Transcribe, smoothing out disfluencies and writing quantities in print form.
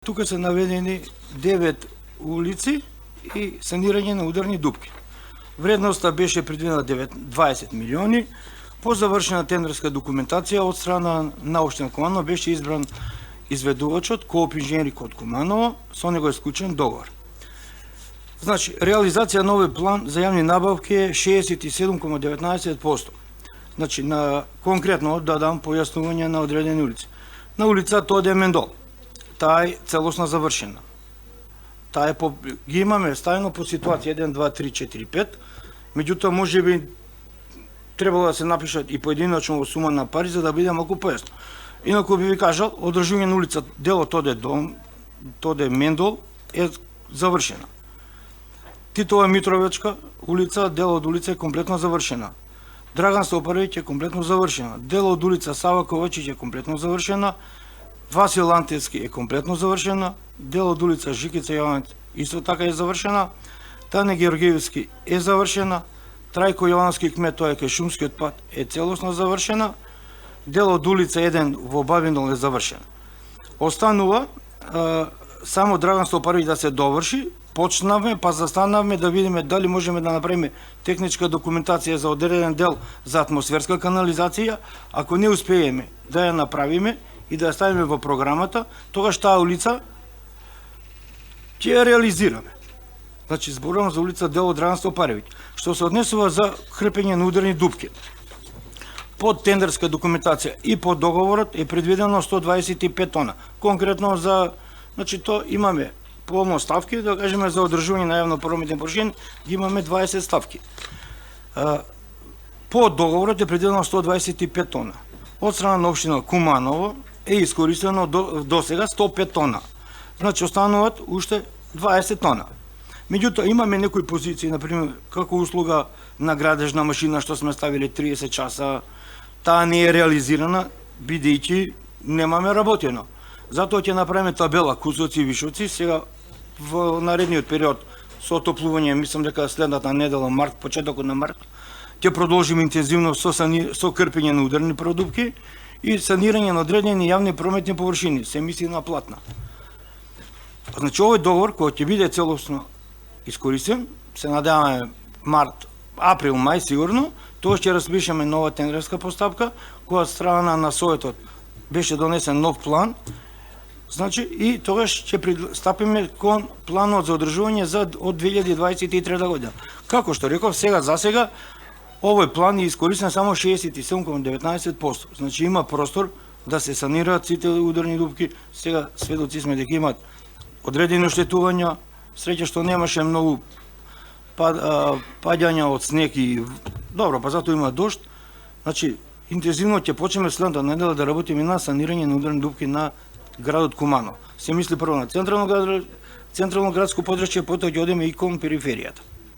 тука се наведени 9 улици и санирање на ударни дупки. Вредноста беше предвидена 20 милиони. По завршена тендерска документација од страна на општина Куманово беше избран изведувачот Кооп инженерик од Куманово, со него е склучен договор. Значи, реализација на овој план за јавни набавки е 67,19%. Значи, конкретно да дам појаснување на одредени улици. На улица Тоде Мендол, таа е целосно завршена. Ги имаме ставено по ситуација 1, 2, 3, 4, 5, меѓутоа може би требало да се напишат и поединачно во сума на пари за да биде малку појасно. Инаку би ви кажал, одржување на улица делот Тоде Мендол е завршена. Титова Митровечка улица, дел од улица е комплетно завршена. Драган Стопаровиќ е комплетно завршена. Дел од улица Сава Ковачиќ е комплетно завршена. Васил Антевски е комплетно завршена. Дел од улица Жикица Јованец исто така е завршена. Тане Георгиевски е завршена. Трајко Јовански кмет, тоа е кај Шумскиот пат, е целосно завршена. Дел од улица 1 во Бабинол е завршена. Останува само Драган Стопаровиќ да се доврши. Почнавме, па застанавме да видиме дали можеме да направиме техничка документација за одреден дел за атмосферска канализација. Ако не успееме да ја направиме и да ја ставиме во програмата, тогаш таа улица ќе ја реализираме. Значи, зборувам за улица дел од Драган Стопаровиќ. Што се однесува за крпење на ударни дупки. Под тендерска документација и под договорот е предвидено 125 тона. Конкретно за, значи, то имаме полно ставки, да кажеме за одржување на јавно прометни површини, ги имаме 20 ставки. По договорот е предвидено 125 тона. Од страна на општина Куманово е искористено до сега 105 тона. Значи остануваат уште 20 тона. Меѓутоа имаме некои позиции, например, како услуга на градежна машина што сме ставили 30 часа, таа не е реализирана бидејќи немаме работено. Затоа ќе направиме табела Кусовци и Вишовци сега во наредниот период со отоплување, мислам дека следната недела, март, почетокот на март, ќе продолжиме интензивно со крпење на ударни продупки и санирање на одредени јавни прометни површини, се мисли на платна. Значи, овој договор, кој ќе биде целосно искористен, се надеваме март, април, мај сигурно, тоа ќе распишеме нова тендерска постапка, која од страна на Советот беше донесен нов план. Значи, и тогаш ќе пристапиме кон планот за одржување од 2023 година. Како што реков, за сега, овој план е искористен само 67,19%. Значи, има простор да се санираат сите ударни дупки. Сега сведоци сме дека имаат одредени оштетувања, среќа што немаше многу паѓања од снег и добро, па затоа има дожд. Значи, интензивно ќе почнеме следната недела да работиме на санирање на ударни дупки на градот Куманово. Се мисли прво на централно градско подрачје, потоа ќе одиме и кон периферијата.